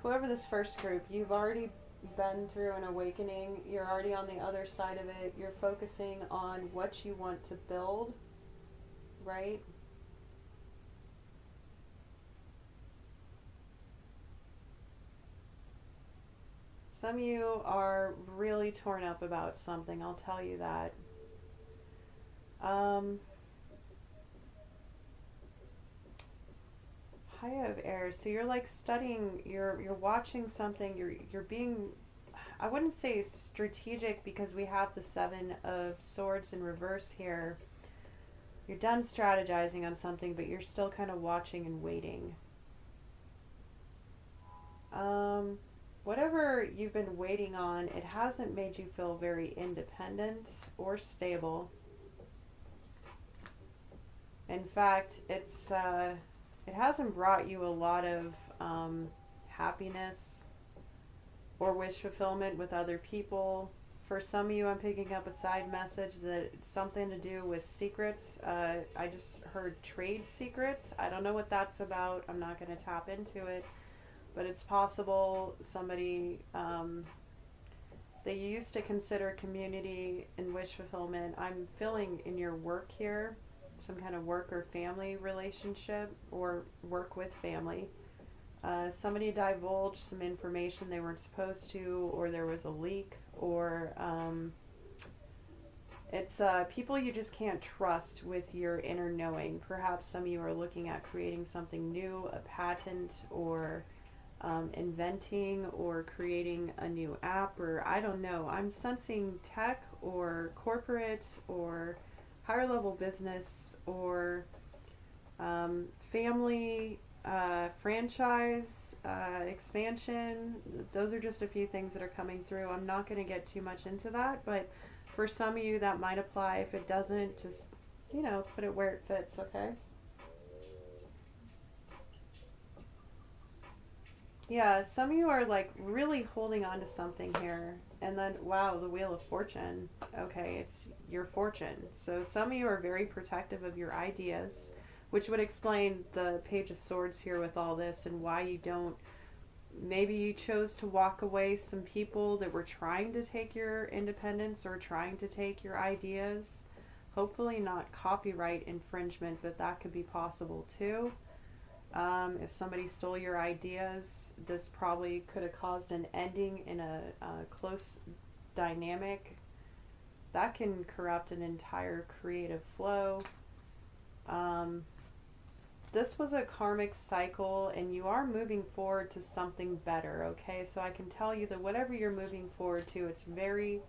whoever this first group, you've already been through an awakening. You're already on the other side of it. You're focusing on what you want to build, right? Some of you are really torn up about something, I'll tell you that. Um, High of air. So you're like studying, you're watching something, you're being, I wouldn't say strategic because we have the 7 of Swords in reverse here. You're done strategizing on something, but you're still kind of watching and waiting. Um, Whatever you've been waiting on, it hasn't made you feel very independent or stable. In fact, it hasn't brought you a lot of happiness or wish fulfillment with other people. For some of you, I'm picking up a side message that it's something to do with secrets. I just heard trade secrets. I don't know what that's about. I'm not going to tap into it. But it's possible somebody that you used to consider community and wish fulfillment. I'm feeling in your work here, some kind of work or family relationship or work with family. Somebody divulged some information they weren't supposed to, or there was a leak, or it's people you just can't trust with your inner knowing. Perhaps some of you are looking at creating something new, a patent, or inventing or creating a new app, or I don't know. I'm sensing tech or corporate or higher level business or family, franchise, expansion. Those are just a few things that are coming through. I'm not going to get too much into that, but for some of you that might apply. If it doesn't, just, put it where it fits, okay? Yeah, some of you are like really holding on to something here. And then, wow, the Wheel of Fortune. Okay, it's your fortune. So some of you are very protective of your ideas, which would explain the Page of Swords here with all this and why you don't. Maybe you chose to walk away some people that were trying to take your independence or trying to take your ideas. Hopefully not copyright infringement, but that could be possible too. If somebody stole your ideas, this probably could have caused an ending in a close dynamic. That can corrupt an entire creative flow. Um, this was a karmic cycle, and you are moving forward to something better, okay? So I can tell you that whatever you're moving forward to, it's very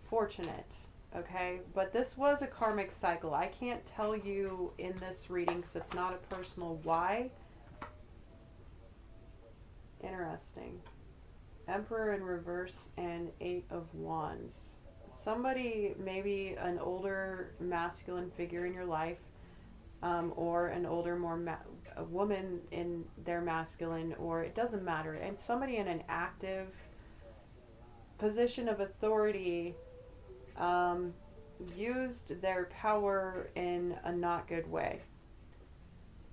fortunate, okay? But this was a karmic cycle. I can't tell you in this reading because it's not a personal why. Interesting. Emperor in reverse and 8 of Wands. Somebody, maybe an older masculine figure in your life, or an older, a woman in their masculine, or it doesn't matter, and somebody in an active position of authority used their power in a not good way.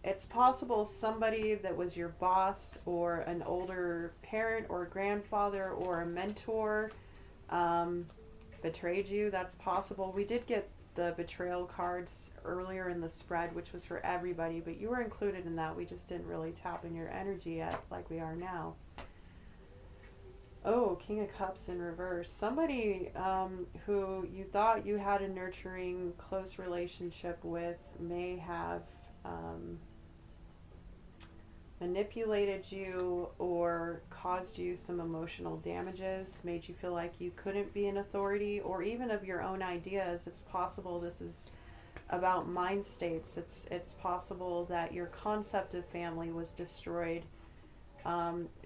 It's possible somebody that was your boss or an older parent or grandfather or a mentor betrayed you. That's possible. We did get the betrayal cards earlier in the spread, which was for everybody, but you were included in that. We just didn't really tap in your energy yet like we are now. Oh, King of Cups in reverse. Somebody who you thought you had a nurturing, close relationship with may have manipulated you or caused you some emotional damages, made you feel like you couldn't be an authority or even of your own ideas. It's possible this is about mind states. It's possible that your concept of family was destroyed.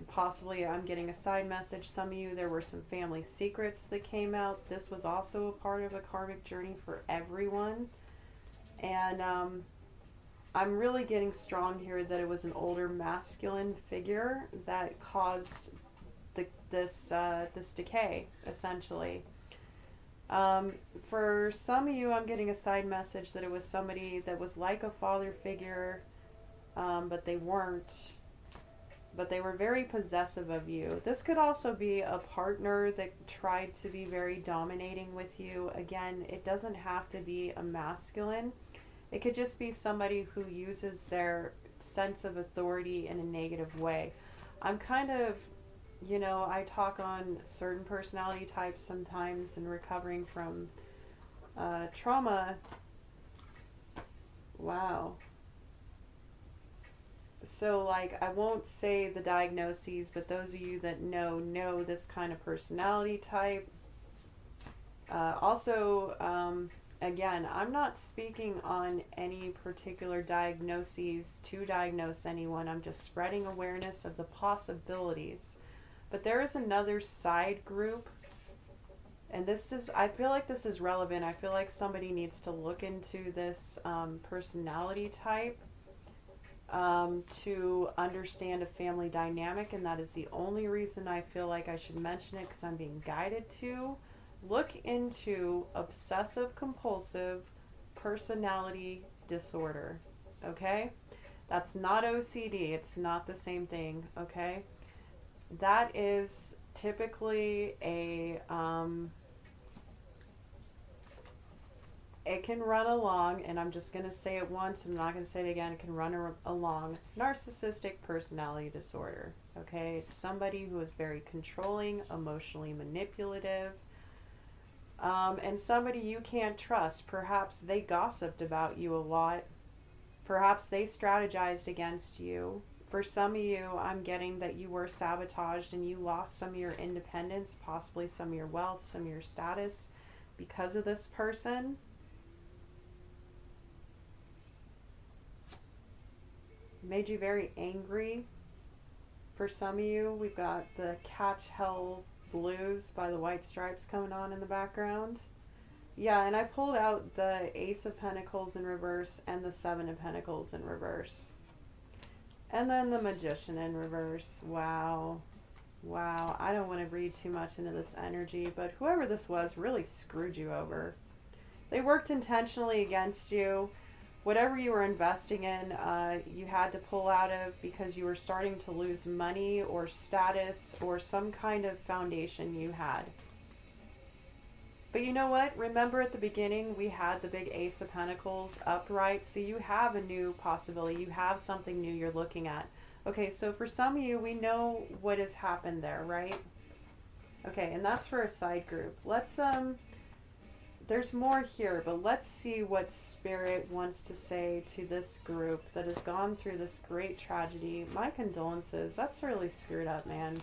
Possibly, I'm getting a side message. Some of you, there were some family secrets that came out. This was also a part of a karmic journey for everyone. And I'm really getting strong here that it was an older masculine figure that caused this decay, essentially. For some of you, I'm getting a side message that it was somebody that was like a father figure, but they weren't. but they were very possessive of you. This could also be a partner that tried to be very dominating with you. Again, it doesn't have to be a masculine. It could just be somebody who uses their sense of authority in a negative way. I'm kind of, I talk on certain personality types sometimes and recovering from trauma. Wow. So, like, I won't say the diagnoses, but those of you that know this kind of personality type. Again, I'm not speaking on any particular diagnoses to diagnose anyone. I'm just spreading awareness of the possibilities. But there is another side group, and I feel like this is relevant. I feel like somebody needs to look into this personality type to understand a family dynamic, and that is the only reason I feel like I should mention it, because I'm being guided to. Look into obsessive compulsive personality disorder, okay? That's not OCD. It's not the same thing, okay? That is typically it can run along, and I'm just going to say it once, I'm not going to say it again, it can run along narcissistic personality disorder, okay? It's somebody who is very controlling, emotionally manipulative, and somebody you can't trust. Perhaps they gossiped about you a lot. Perhaps they strategized against you. For some of you, I'm getting that you were sabotaged and you lost some of your independence, possibly some of your wealth, some of your status because of this person. Made you very angry. For some of you, we've got the Catch Hell Blues by the White Stripes coming on in the background. Yeah, and I pulled out the Ace of Pentacles in reverse and the Seven of Pentacles in reverse. And then the Magician in reverse. Wow. Wow. I don't want to read too much into this energy, but whoever this was really screwed you over. They worked intentionally against you. Whatever you were investing in, you had to pull out of because you were starting to lose money or status or some kind of foundation you had. But you know what? Remember at the beginning, we had the big Ace of Pentacles upright, so you have a new possibility. You have something new you're looking at. Okay, so for some of you, we know what has happened there, right? Okay, and that's for a side group. Let's, there's more here, but let's see what Spirit wants to say to this group that has gone through this great tragedy. My condolences. That's really screwed up, man.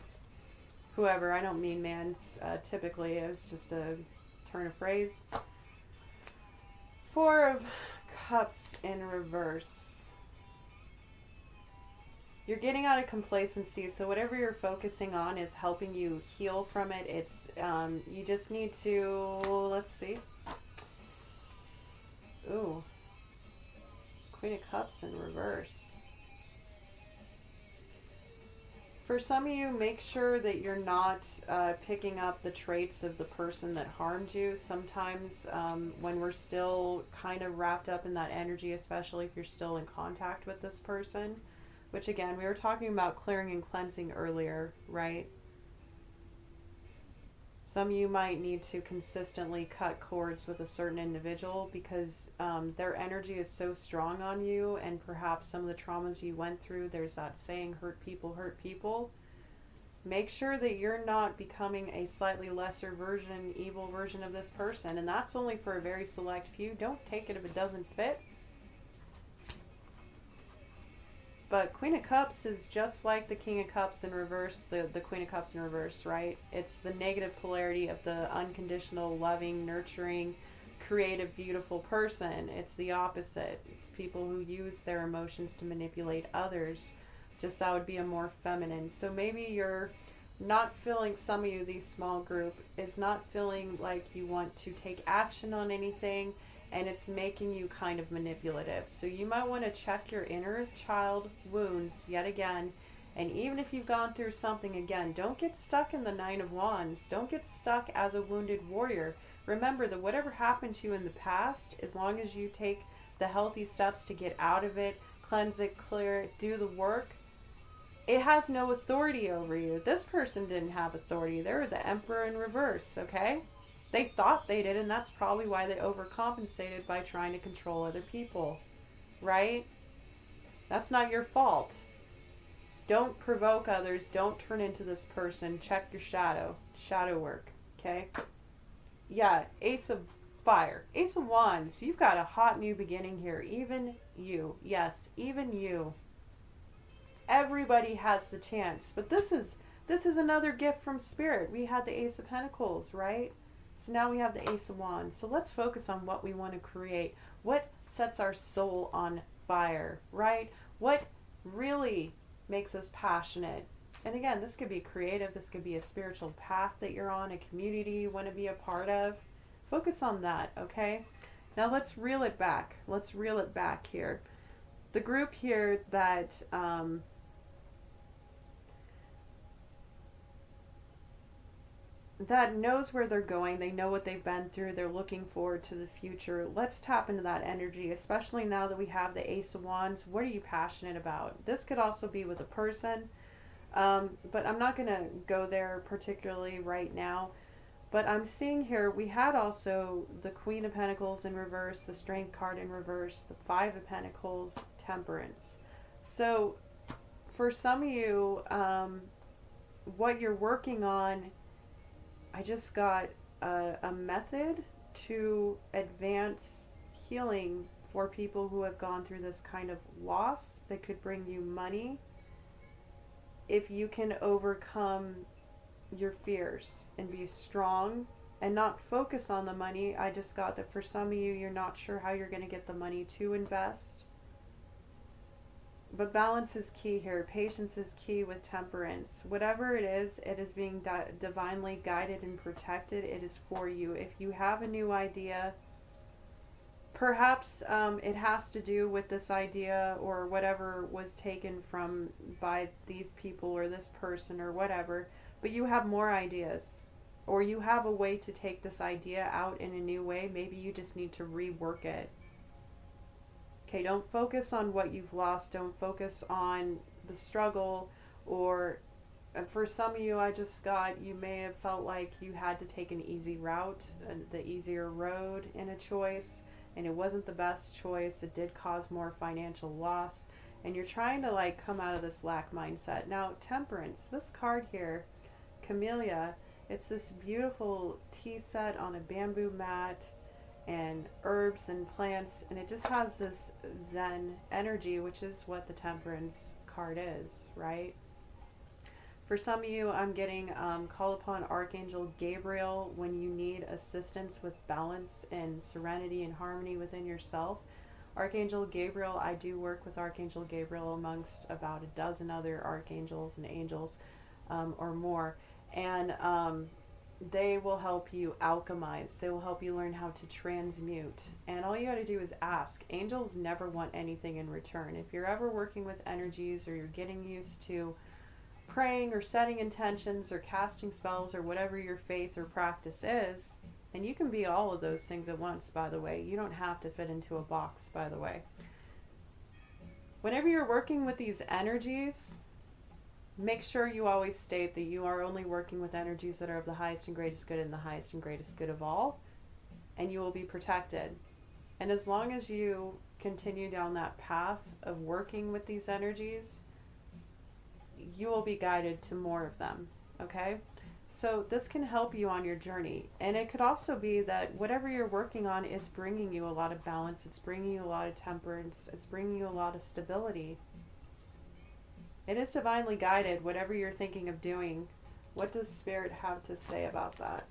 Whoever, I don't mean man, typically. It was just a turn of phrase. Four of Cups in reverse. You're getting out of complacency, so whatever you're focusing on is helping you heal from it. It's, you just need to, let's see. Ooh. Queen of Cups in reverse. For some of you, make sure that you're not picking up the traits of the person that harmed you. Sometimes when we're still kind of wrapped up in that energy, especially if you're still in contact with this person, which again, we were talking about clearing and cleansing earlier, right? Some of you might need to consistently cut cords with a certain individual because their energy is so strong on you, and perhaps some of the traumas you went through, there's that saying, hurt people hurt people. Make sure that you're not becoming a slightly lesser version, evil version of this person, and that's only for a very select few. Don't take it if it doesn't fit. But Queen of Cups is just like the King of Cups in reverse, the Queen of Cups in reverse, right? It's the negative polarity of the unconditional, loving, nurturing, creative, beautiful person. It's the opposite. It's people who use their emotions to manipulate others. Just that would be a more feminine. So maybe you're not feeling, some of you, this small group, is not feeling like you want to take action on anything, and it's making you kind of manipulative. So you might want to check your inner child wounds yet again. And even if you've gone through something again, don't get stuck in the Nine of Wands. Don't get stuck as a wounded warrior. Remember that whatever happened to you in the past, as long as you take the healthy steps to get out of it, cleanse it, clear it, do the work, it has no authority over you. This person didn't have authority. They were the emperor in reverse, okay? They thought they did, and that's probably why they overcompensated by trying to control other people, right? That's not your fault. Don't provoke others. Don't turn into this person. Check your shadow work, okay? Yeah, Ace of Fire. Ace of Wands. You've got a hot new beginning here. Even you. Yes, even you. Everybody has the chance. But this is another gift from Spirit. We had the Ace of Pentacles, right? So now we have the Ace of Wands. So let's focus on what we want to create. What sets our soul on fire, right? What really makes us passionate? And again, this could be creative. This could be a spiritual path that you're on, a community you want to be a part of. Focus on that, okay? Now let's reel it back. Let's reel it back here. The group here that that knows where they're going, they know what they've been through, they're looking forward to the future. Let's tap into that energy, especially now that we have the Ace of Wands. What are you passionate about? This could also be with a person, but I'm not going to go there particularly right now. But I'm seeing here, we had also the Queen of Pentacles in reverse, the Strength card in reverse, the Five of Pentacles, Temperance. So for some of you, what you're working on, I just got a method to advance healing for people who have gone through this kind of loss that could bring you money if you can overcome your fears and be strong and not focus on the money. I just got that for some of you, you're not sure how you're going to get the money to invest. But balance is key here. Patience is key with Temperance. Whatever it is being divinely guided and protected. It is for you. If you have a new idea, perhaps it has to do with this idea or whatever was taken from by these people or this person or whatever, but you have more ideas or you have a way to take this idea out in a new way. Maybe you just need to rework it. Okay, don't focus on what you've lost. Don't focus on the struggle. Or for some of you, I just got, you may have felt like you had to take an easy route, the easier road in a choice, and it wasn't the best choice. It did cause more financial loss, and you're trying to like come out of this lack mindset. Now, Temperance, this card here, Camellia, it's this beautiful tea set on a bamboo mat and herbs and plants, and it just has this Zen energy, which is what the Temperance card is, right? For some of you, I'm getting call upon Archangel Gabriel when you need assistance with balance and serenity and harmony within yourself. Archangel Gabriel, I do work with Archangel Gabriel amongst about a dozen other archangels and angels or more, and they will help you alchemize. They will help you learn how to transmute. And all you got to do is ask. Angels never want anything in return. If you're ever working with energies or you're getting used to praying or setting intentions or casting spells or whatever your faith or practice is, and you can be all of those things at once, by the way. You don't have to fit into a box, by the way. Whenever you're working with these energies, make sure you always state that you are only working with energies that are of the highest and greatest good and the highest and greatest good of all, and you will be protected. And as long as you continue down that path of working with these energies, you will be guided to more of them, okay? So this can help you on your journey. And it could also be that whatever you're working on is bringing you a lot of balance, it's bringing you a lot of temperance, it's bringing you a lot of stability. It is divinely guided, whatever you're thinking of doing. What does Spirit have to say about that?